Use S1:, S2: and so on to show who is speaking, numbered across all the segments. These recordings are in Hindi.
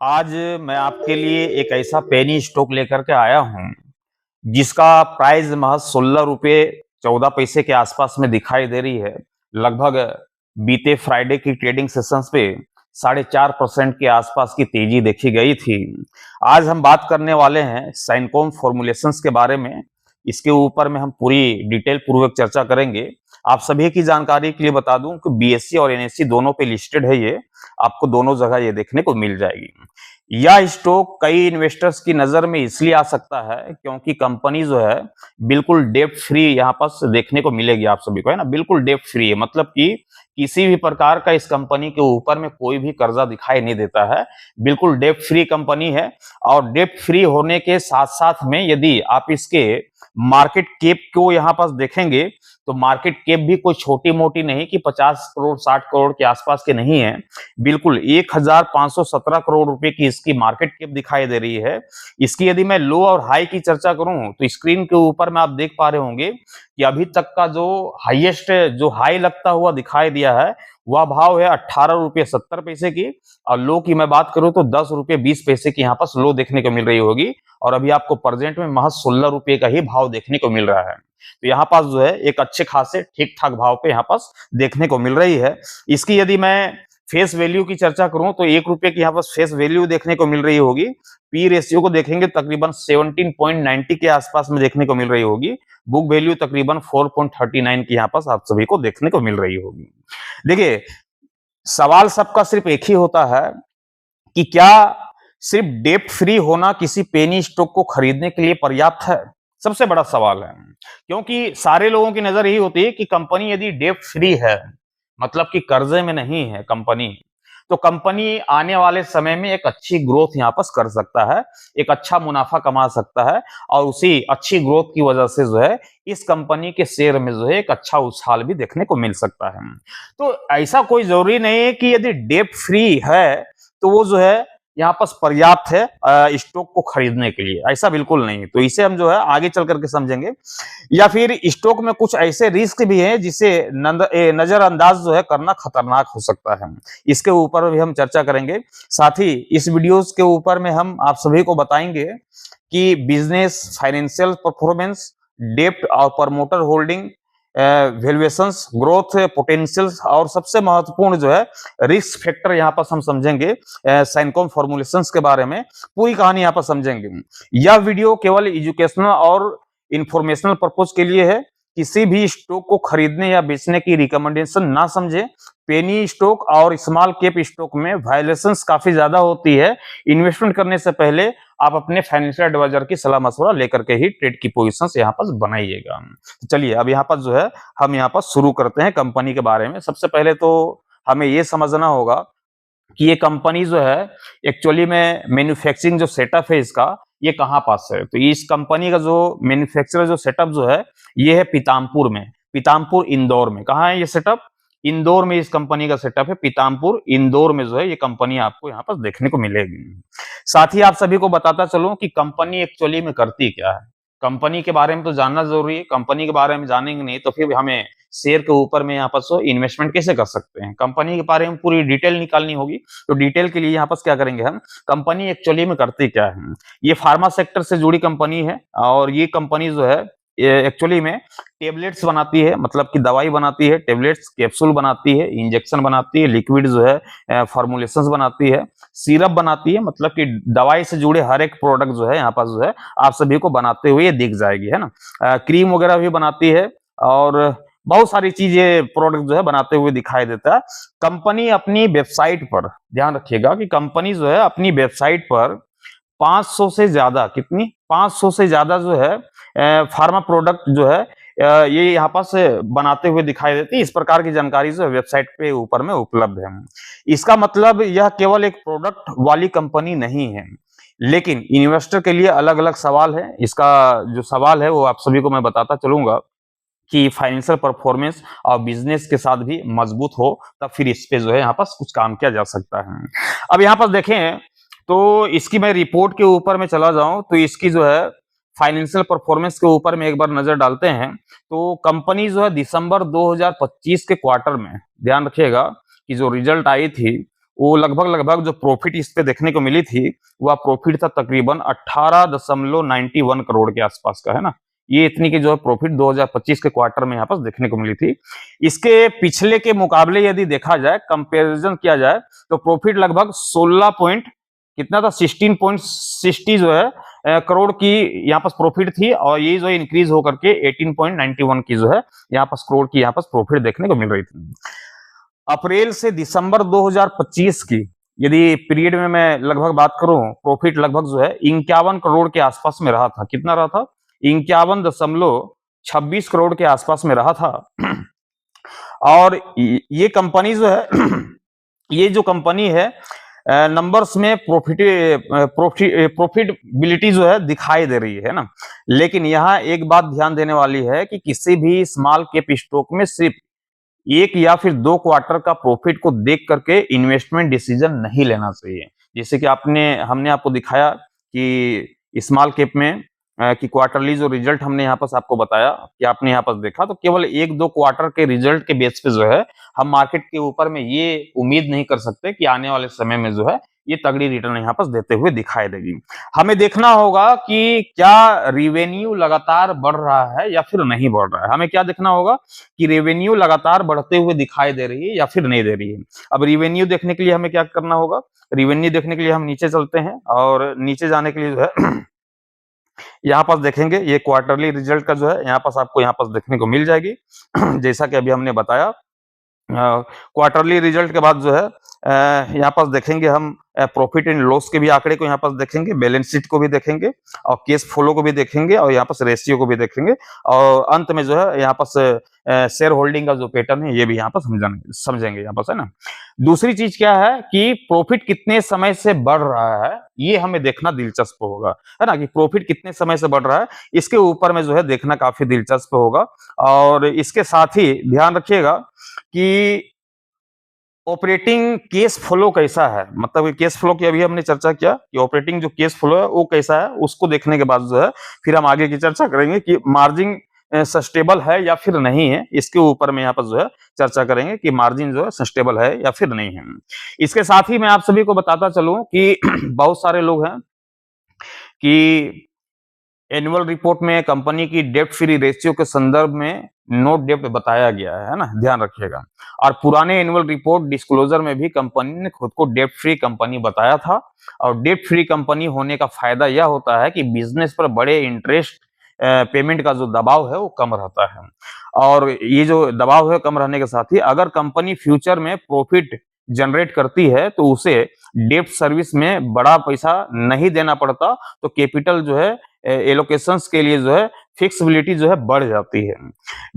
S1: आज मैं आपके लिए एक ऐसा पेनी स्टॉक लेकर के आया हूं जिसका प्राइस महज 16 रुपये 14 पैसे के आसपास में दिखाई दे रही है। लगभग बीते फ्राइडे की ट्रेडिंग सेशंस पे 4.5% के आसपास की तेजी देखी गई थी। आज हम बात करने वाले हैं साइनकॉम फॉर्मुलेशंस के बारे में। इसके ऊपर में हम पूरी डिटेल पूर्वक चर्चा करेंगे। आप सभी की जानकारी के लिए बता दूं कि बीएसई और एनएसई दोनों पे लिस्टेड है। ये आपको दोनों जगह ये देखने को मिल जाएगी। यह स्टॉक कई इन्वेस्टर्स की नजर में इसलिए आ सकता है क्योंकि कंपनी जो है बिल्कुल डेब्ट फ्री यहाँ पर देखने को मिलेगी आप सभी को, है ना। बिल्कुल डेब्ट फ्री है, मतलब कि किसी भी प्रकार का इस कंपनी के ऊपर में कोई भी कर्जा दिखाई नहीं देता है। बिल्कुल डेब्ट फ्री कंपनी है। और डेब्ट फ्री होने के साथ साथ में यदि आप इसके मार्केट कैप को यहाँ पर देखेंगे तो मार्केट कैप भी कोई छोटी मोटी नहीं कि 50 करोड़ 60 करोड़ के आसपास के नहीं है। बिल्कुल 1517 करोड़ रुपए की इसकी मार्केट कैप दिखाई दे रही है। इसकी यदि मैं लो और हाई की चर्चा करूं तो स्क्रीन के ऊपर में आप देख पा रहे होंगे कि अभी तक का जो हाईएस्ट जो हाई लगता हुआ दिखाई दिया है वह भाव है 18 रुपये 70 पैसे की। और लो की मैं बात करूं तो 10 रुपये 20 पैसे की यहाँ पर लो देखने को मिल रही होगी। और अभी आपको प्रेजेंट में महज 16 रुपये का ही भाव देखने को मिल रहा है। तो यहाँ पास जो है एक अच्छे खासे ठीक ठाक भाव पे यहाँ पास देखने को मिल रही है। इसकी यदि मैं फेस वैल्यू की चर्चा करूं तो 1 रुपए की यहाँ पर फेस वैल्यू देखने को मिल रही होगी। पी रेशियो को देखेंगे तकरीबन 17.90 के आसपास में देखने को मिल रही होगी। बुक वैल्यू तकरीबन 4.39 की यहाँ पास आप सभी को देखने को मिल रही होगी। देखिए, सवाल सबका सिर्फ एक ही होता है कि क्या सिर्फ डेब्ट फ्री होना किसी पेनी स्टॉक को खरीदने के लिए पर्याप्त है। सबसे बड़ा सवाल है, क्योंकि सारे लोगों की नजर यही होती है कि कंपनी यदि डेब्ट फ्री है, मतलब कि कर्जे में नहीं है कंपनी, तो कंपनी आने वाले समय में एक अच्छी ग्रोथ यहाँ पर कर सकता है, एक अच्छा मुनाफा कमा सकता है। और उसी अच्छी ग्रोथ की वजह से जो है इस कंपनी के शेयर में जो है एक अच्छा उछाल भी देखने को मिल सकता है। तो ऐसा कोई जरूरी नहीं है कि यदि डेब्ट फ्री है तो वो जो है यहाँ पर पर्याप्त है स्टॉक को खरीदने के लिए, ऐसा बिल्कुल नहीं। तो इसे हम जो है आगे चल करके समझेंगे। या फिर स्टॉक में कुछ ऐसे रिस्क भी हैं जिसे नजरअंदाज जो है करना खतरनाक हो सकता है। इसके ऊपर भी हम चर्चा करेंगे। साथ ही इस वीडियोस के ऊपर में हम आप सभी को बताएंगे कि बिजनेस, फाइनेंशियल परफॉर्मेंस, डेब्ट और promoter holding, valuations, growth potentials और सबसे महत्वपूर्ण जो है रिस्क फैक्टर यहाँ पर हम समझेंगे। साइनकॉम फॉर्मुलेशंस के बारे में पूरी कहानी यहाँ पर समझेंगे। यह वीडियो केवल एजुकेशनल और इंफॉर्मेशनल पर्पज के लिए है। किसी भी स्टॉक को खरीदने या बेचने की रिकमेंडेशन ना समझे। पेनी स्टॉक और स्मॉल कैप स्टॉक में वायलेशंस काफी ज्यादा होती है। इन्वेस्टमेंट करने से पहले आप अपने फाइनेंशियल एडवाइजर की सलाह मशवरा लेकर के ही ट्रेड की पोजीशंस यहाँ पर बनाइएगा। तो चलिए अब यहाँ पर जो है हम यहाँ पर शुरू करते हैं कंपनी के बारे में। सबसे पहले तो हमें ये समझना होगा कि ये कंपनी जो है एक्चुअली में मैन्युफैक्चरिंग जो सेटअप है इसका ये कहाँ पास है। तो इस कंपनी का जो मैन्युफैक्चरर जो सेटअप जो है ये है पीतामपुर में, पीतामपुर इंदौर में। कहाँ है ये सेटअप? इंदौर में इस कंपनी का सेटअप है। पीतामपुर इंदौर में जो है ये कंपनी आपको यहाँ पर देखने को मिलेगी। साथ ही आप सभी को बताता चलूं कि कंपनी एक्चुअली में करती क्या है। कंपनी के बारे में तो जानना जरूरी है। कंपनी के बारे में जानेंगे नहीं तो फिर हमें शेयर के ऊपर में यहाँ पर सो इन्वेस्टमेंट कैसे कर सकते हैं। कंपनी के बारे में पूरी डिटेल निकालनी होगी। तो डिटेल के लिए यहाँ पर क्या करेंगे हम, कंपनी एक्चुअली में करती क्या है। ये फार्मा सेक्टर से जुड़ी कंपनी है और ये कंपनी जो है एक्चुअली में टेबलेट्स बनाती है, मतलब कि दवाई बनाती है, टेबलेट्स, कैप्सूल बनाती है, इंजेक्शन बनाती है, लिक्विड जो है फॉर्मुलेशंस बनाती है, सिरप बनाती है, मतलब कि दवाई से जुड़े हर एक प्रोडक्ट जो है यहाँ पर जो है आप सभी को बनाते हुए दिख जाएगी, है ना। क्रीम वगैरह भी बनाती है और बहुत सारी चीजें प्रोडक्ट जो है बनाते हुए दिखाई देता है। कंपनी अपनी वेबसाइट पर, ध्यान रखिएगा कि कंपनी जो है अपनी वेबसाइट पर 500 से ज्यादा, कितनी 500 से ज्यादा जो है फार्मा प्रोडक्ट जो है ये यहाँ पास बनाते हुए दिखाई देती है। इस प्रकार की जानकारी जो है वेबसाइट पे ऊपर में उपलब्ध है। इसका मतलब यह केवल एक प्रोडक्ट वाली कंपनी नहीं है, लेकिन इन्वेस्टर के लिए अलग अलग सवाल है। इसका जो सवाल है वो आप सभी को मैं बताता चलूंगा कि फाइनेंशियल परफॉर्मेंस और बिजनेस के साथ भी मजबूत हो, तब फिर इस पे जो है यहाँ पास कुछ काम किया जा सकता है। अब यहाँ पास देखें तो इसकी मैं रिपोर्ट के ऊपर में चला जाऊं तो इसकी जो है फाइनेंशियल परफॉर्मेंस के ऊपर में एक बार नजर डालते हैं। तो कंपनी जो है दिसंबर 2025 के क्वार्टर में, ध्यान रखिएगा कि जो रिजल्ट आई थी वो लगभग जो प्रॉफिट इस पे देखने को मिली थी, वह प्रॉफिट था तकरीबन 18.91 करोड़ के आसपास का, है ना। ये इतनी की जो है प्रॉफिट 2025 के क्वार्टर में यहाँ पर देखने को मिली थी। इसके पिछले के मुकाबले यदि देखा जाए, कंपैरिजन किया जाए, तो प्रॉफिट लगभग 16 पॉइंट कितना था, 16.60 जो है करोड़ की यहाँ पर प्रॉफिट थी, और ये जो इंक्रीज होकर के 18.91 की जो है यहाँ पर करोड़ की यहाँ पर प्रॉफिट देखने को मिल रही थी। अप्रैल से दिसंबर 2025 की यदि पीरियड में मैं लगभग बात करूं, प्रॉफिट लगभग जो है 51 करोड़ के आसपास में रहा था। कितना रहा था? 51.26 करोड़ के आसपास में रहा था। और ये कंपनी जो है ये जो कंपनी है नंबर्स में प्रॉफिटेबिलिटी जो है दिखाई दे रही है ना। लेकिन यहाँ एक बात ध्यान देने वाली है कि किसी भी स्मॉल कैप स्टॉक में सिर्फ एक या फिर 2 क्वार्टर का प्रॉफिट को देख करके इन्वेस्टमेंट डिसीजन नहीं लेना चाहिए। जैसे कि हमने आपको दिखाया कि स्मॉल कैप में कि क्वार्टरली जो रिजल्ट हमने यहाँ पर आपको बताया कि आपने यहाँ पर देखा, तो केवल 1-2 क्वार्टर के रिजल्ट के बेस पे जो है हम मार्केट के ऊपर में ये उम्मीद नहीं कर सकते कि आने वाले समय में जो है ये तगड़ी रिटर्न यहाँ पर देते हुए दिखाई देगी। हमें देखना होगा कि क्या रेवेन्यू लगातार बढ़ रहा है या फिर नहीं बढ़ रहा है। हमें क्या देखना होगा कि रेवेन्यू लगातार बढ़ते हुए दिखाई दे रही है या फिर नहीं दे रही है। अब रेवेन्यू देखने के लिए हमें क्या करना होगा? रेवेन्यू देखने के लिए हम नीचे चलते हैं, और नीचे जाने के लिए जो है यहाँ पर देखेंगे ये क्वार्टरली रिजल्ट का जो है यहाँ पर आपको यहाँ पर देखने को मिल जाएगी। जैसा कि अभी हमने बताया, क्वार्टरली रिजल्ट के बाद जो है यहाँ पर देखेंगे हम प्रॉफिट एंड लॉस के भी आंकड़े को यहाँ पर देखेंगे, बैलेंस शीट को भी देखेंगे, और कैश फ्लो को भी देखेंगे, और यहाँ पर रेशियो को भी देखेंगे, और अंत में जो है यहाँ पर शेयर होल्डिंग का जो पैटर्न है ये भी यहाँ पर समझेंगे यहाँ पर, है ना। दूसरी चीज क्या है कि प्रॉफिट कितने समय से बढ़ रहा है, ये हमें देखना दिलचस्प होगा, है ना, कि प्रॉफिट कितने समय से बढ़ रहा है, इसके ऊपर में जो है देखना काफी दिलचस्प होगा। और इसके साथ ही ध्यान रखिएगा कि ऑपरेटिंग कैश फ्लो कैसा है, मतलब कैश फ्लो की अभी हमने चर्चा किया कि ऑपरेटिंग जो कैश फ्लो है वो कैसा है, उसको देखने के बाद जो है फिर हम आगे की चर्चा करेंगे कि मार्जिन सस्टेबल है या फिर नहीं है। इसके ऊपर में यहाँ पर जो है चर्चा करेंगे कि मार्जिन जो है सस्टेबल है या फिर नहीं है। इसके साथ ही मैं आप सभी को बताता चलूं कि बहुत सारे लोग हैं कि एनुअल रिपोर्ट में कंपनी की डेब्ट फ्री रेशियो के संदर्भ में नो डेब्ट बताया गया है ना, ध्यान रखिएगा। और पुराने एनुअल रिपोर्ट डिस्क्लोजर में भी कंपनी ने खुद को डेब्ट फ्री कंपनी बताया था, और डेब्ट फ्री कंपनी होने का फायदा यह होता है कि बिजनेस पर बड़े इंटरेस्ट पेमेंट का जो दबाव है वो कम रहता है। और ये जो दबाव है कम रहने के साथ ही अगर कंपनी फ्यूचर में प्रॉफिट जनरेट करती है तो उसे डेब्ट सर्विस में बड़ा पैसा नहीं देना पड़ता, तो कैपिटल जो है एलोकेशंस के लिए जो है फिक्सिबिलिटी जो है बढ़ जाती है।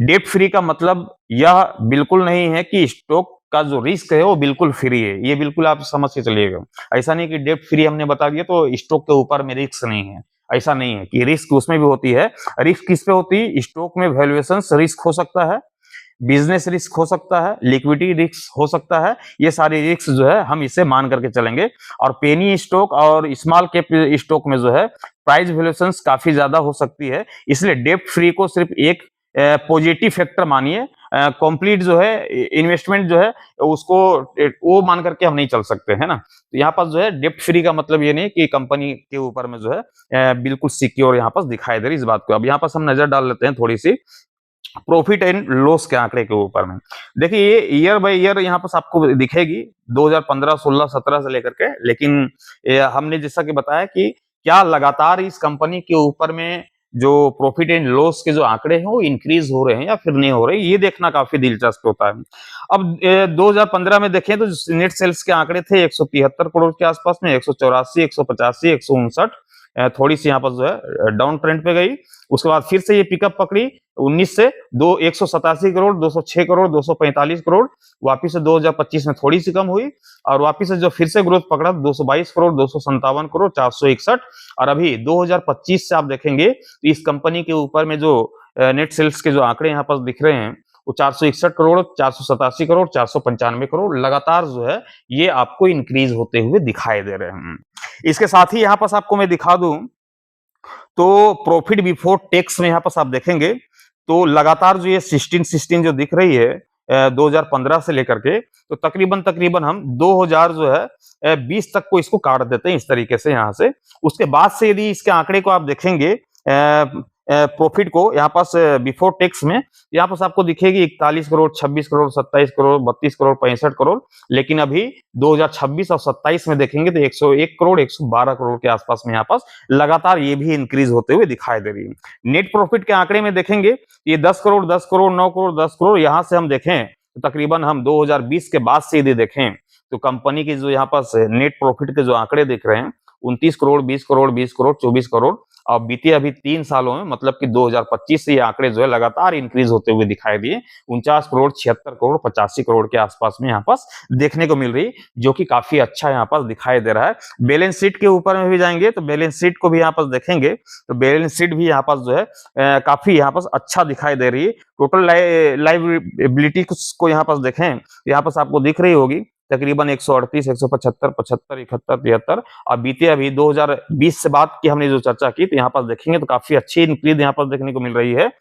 S1: डेब्ट फ्री का मतलब यह बिल्कुल नहीं है कि स्टॉक का जो रिस्क है वो बिल्कुल फ्री है, ये बिल्कुल आप समझ के चलिएगा। ऐसा नहीं कि डेब्ट फ्री हमने बता दिया तो स्टॉक के ऊपर में रिस्क नहीं है, ऐसा नहीं है कि रिस्क उसमें भी होती है। रिस्क किस पे होती है? स्टॉक में वैल्यूएशन रिस्क हो सकता है, बिजनेस रिस्क हो सकता है, लिक्विडिटी रिस्क हो सकता है, ये सारे रिस्क जो है हम इसे मान करके चलेंगे। और पेनी स्टॉक और स्मॉल कैप स्टॉक में जो है प्राइस वैल्यूएशन काफी ज्यादा हो सकती है, इसलिए डेब्ट फ्री को सिर्फ एक पॉजिटिव फैक्टर मानिए, कंप्लीट जो है इन्वेस्टमेंट जो है उसको वो मान करके हम नहीं चल सकते, है ना। तो यहाँ पर जो है डेब्ट फ्री का मतलब ये नहीं कि कंपनी के ऊपर में जो है बिल्कुल सिक्योर यहाँ पर दिखाई दे रही इस बात को। अब यहाँ पर हम नजर डाल लेते हैं थोड़ी सी प्रॉफिट एंड लॉस के आंकड़े के ऊपर में। देखिए ये ईयर बाय ईयर यहाँ पर आपको दिखेगी 2015, 16, 17 से लेकर के, लेकिन हमने जैसा कि बताया कि क्या लगातार इस कंपनी के ऊपर में जो प्रॉफिट एंड लॉस के जो आंकड़े हैं वो इंक्रीज हो रहे हैं या फिर नहीं हो रहे, ये देखना काफी दिलचस्प होता है। अब 2015 में देखें तो नेट सेल्स के आंकड़े थे 173 करोड़ के आसपास में, 184, 185, 159, थोड़ी सी यहाँ पर जो है डाउन ट्रेंड पे गई। उसके बाद फिर से ये पिकअप पकड़ी 19 से 187 करोड़, 206 करोड़, 245 करोड़, वापिस से 2025 में थोड़ी सी कम हुई, और वापिस से जो फिर से ग्रोथ पकड़ा 222 करोड़, 257 करोड़, 461, और अभी 2025 से आप देखेंगे तो इस कंपनी के ऊपर में जो नेट सेल्स के जो आंकड़े यहाँ पर दिख रहे हैं वो 461 करोड़, 487 करोड़, 495 करोड़ लगातार जो है ये आपको इंक्रीज होते हुए दिखाई दे रहे हैं। इसके साथ ही यहाँ पर आपको मैं दिखा दूं तो प्रॉफिट बिफोर टैक्स में यहाँ पर आप देखेंगे तो लगातार जो ये 16 जो दिख रही है 2015 से लेकर के तो तकरीबन हम 2000 जो है 20 तक को इसको काट देते हैं इस तरीके से यहाँ से। उसके बाद से यदि इसके आंकड़े को आप देखेंगे प्रॉफिट को यहाँ पास बिफोर टैक्स में यहाँ पास आपको दिखेगी 41 करोड़, 26 करोड़, 27 करोड़, 32 करोड़, 65 करोड़। लेकिन अभी 2026 और 27 में देखेंगे तो 101 करोड़, 112 करोड़ के आसपास में यहाँ पास लगातार ये भी इंक्रीज होते हुए दिखाई दे रही है। नेट प्रॉफिट के आंकड़े में देखेंगे ये 10 करोड़, 10 करोड़, 9 करोड़, 10 करोड़, यहाँ से हम देखें तो तकरीबन हम 2020 के बाद से यदि देखें तो कंपनी की जो यहाँ पास नेट प्रॉफिट के जो आंकड़े दिख रहे हैं 29 करोड़, 20 करोड़, 20 करोड़, 24 करोड़ और बीते अभी 3 सालों में मतलब कि 2025 से ये आंकड़े जो है लगातार इंक्रीज होते हुए दिखाई दिए 49 करोड़, 76 करोड़, 85 करोड़ के आसपास में यहाँ पास देखने को मिल रही, जो कि काफी अच्छा यहाँ पास दिखाई दे रहा है। बैलेंस शीट के ऊपर में भी जाएंगे तो बैलेंस शीट को भी यहाँ पास देखेंगे तो बैलेंस शीट भी यहाँ पास जो है काफी यहाँ पास अच्छा दिखाई दे रही है। टोटल लाइबिलिटी को यहाँ पास देखें यहाँ पास आपको दिख रही होगी तकरीबन 138, 175, 75, 71, 73 और बीते अभी 2020 से बाद की हमने जो चर्चा की तो यहाँ पास देखेंगे तो काफी अच्छी इंक्रीज यहाँ पास देखने को मिल रही है।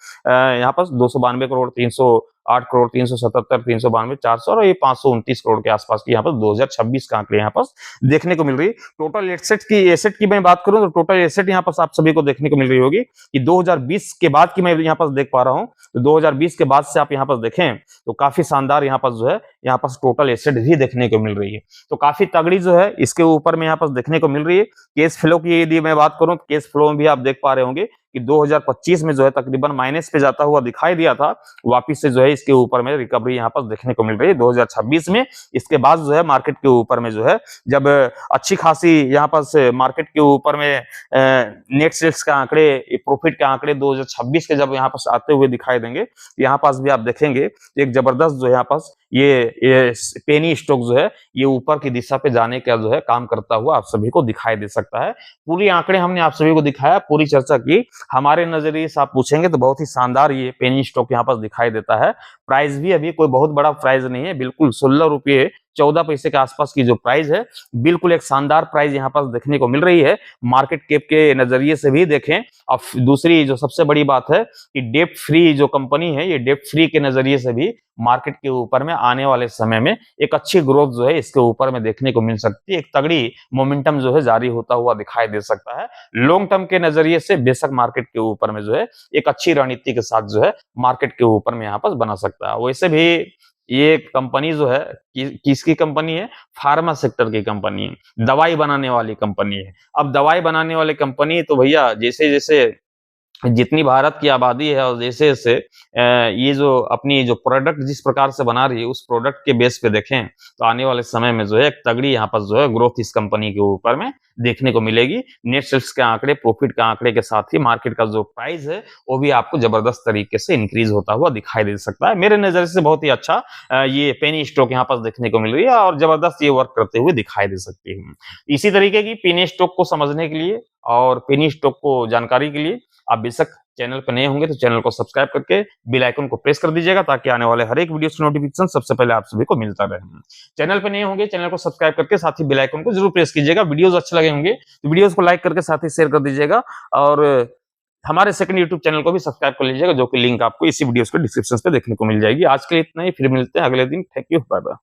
S1: यहाँ पास 292 करोड़, 308 करोड़, 377, 392, 400 और ये 529 करोड़ के आसपास की यहाँ पर 2026 का आंकड़े यहाँ पास देखने को मिल रही है। टोटल एसेट की मैं बात करूं तो टोटल एसेट यहाँ पास आप सभी को देखने को मिल रही होगी कि 2020 के बाद की मैं यहाँ पास देख पा रहा हूँ तो 2020 के बाद से आप यहाँ पास देखें तो काफी शानदार यहाँ पास जो है यहाँ पास टोटल एसेट भी देखने को मिल रही है। तो काफी तगड़ी जो है इसके ऊपर में यहाँ पास देखने को मिल रही है। कैश फ्लो की यदि मैं बात करूं तो कैश फ्लो में भी आप देख पा रहे होंगे कि 2025 में जो है तकरीबन माइनस पे जाता हुआ दिखाई दिया था, वापिस से जो है इसके ऊपर में रिकवरी यहाँ पर देखने को मिल रही है 2026 में। इसके बाद जो है मार्केट के ऊपर में जो है जब अच्छी खासी यहाँ पर मार्केट के ऊपर में नेट सेल्स के आंकड़े, प्रॉफिट के आंकड़े 2026 के जब यहाँ पर आते हुए दिखाई देंगे, यहाँ पास भी आप देखेंगे एक जबरदस्त जो यहाँ पास ये पेनी स्टॉक जो है ये ऊपर की दिशा पे जाने का जो है काम करता हुआ आप सभी को दिखाई दे सकता है। पूरी आंकड़े हमने आप सभी को दिखाया, पूरी चर्चा की। हमारे नजरिए से आप पूछेंगे तो बहुत ही शानदार ये पेनी स्टॉक यहाँ पास दिखाई देता है। प्राइस भी अभी कोई बहुत बड़ा प्राइस नहीं है, बिल्कुल 16 रुपये 14 पैसे के आसपास की जो प्राइस है, बिल्कुल एक शानदार प्राइस यहाँ पास देखने को मिल रही है। मार्केट कैप के नजरिए से भी देखें और दूसरी जो सबसे बड़ी बात है कि डेप्ट फ्री जो कंपनी है, ये डेप्ट फ्री के नजरिए से भी मार्केट के ऊपर में आने वाले समय में एक अच्छी ग्रोथ जो है इसके ऊपर में देखने को मिल सकती है। एक तगड़ी मोमेंटम जो है जारी होता हुआ दिखाई दे सकता है। लॉन्ग टर्म के नजरिए से बेशक मार्केट के ऊपर में जो है एक अच्छी रणनीति के साथ जो है मार्केट के ऊपर में यहाँ पर बना सकता है। वैसे भी ये कंपनी जो है किसकी कंपनी है? फार्मा सेक्टर की कंपनी है, दवाई बनाने वाली कंपनी है। अब दवाई बनाने वाली कंपनी तो भैया जैसे जैसे जितनी भारत की आबादी है और जैसे जैसे ये जो अपनी जो प्रोडक्ट जिस प्रकार से बना रही है उस प्रोडक्ट के बेस पे देखें तो आने वाले समय में जो है एक तगड़ी यहाँ पर जो है ग्रोथ इस कंपनी के ऊपर में देखने को मिलेगी। नेट सेल्स के आंकड़े, प्रॉफिट के आंकड़े के साथ ही मार्केट का जो प्राइस है वो भी आपको जबरदस्त तरीके से इंक्रीज होता हुआ दिखाई दे सकता है। मेरे नजर से बहुत ही अच्छा ये पेनी स्टॉक यहाँ पर देखने को मिल रही है और जबरदस्त ये वर्क करते हुए दिखाई दे सकती है। इसी तरीके की पेनी स्टॉक को समझने के लिए और पेनी स्टॉक को जानकारी के लिए आप बेशक चैनल पर नए होंगे तो चैनल को सब्सक्राइब करके बेल आइकन को प्रेस कर दीजिएगा ताकि आने वाले हर एक वीडियो की नोटिफिकेशन सबसे पहले आप सभी को मिलता रहे। चैनल पर नए होंगे चैनल को सब्सक्राइब करके साथ ही बेल आइकन को जरूर प्रेस कीजिएगा। वीडियोस अच्छे लगे होंगे तो वीडियोस को लाइक करके साथ ही शेयर कर दीजिएगा और हमारे सेकंड यूट्यूब चैनल को भी सब्सक्राइब कर लीजिएगा, जो कि लिंक आपको इसी वीडियो के डिस्क्रिप्शन पे देखने को मिल जाएगी। आज के लिए इतना ही, फिर मिलते हैं अगले दिन। Thank you, bye bye.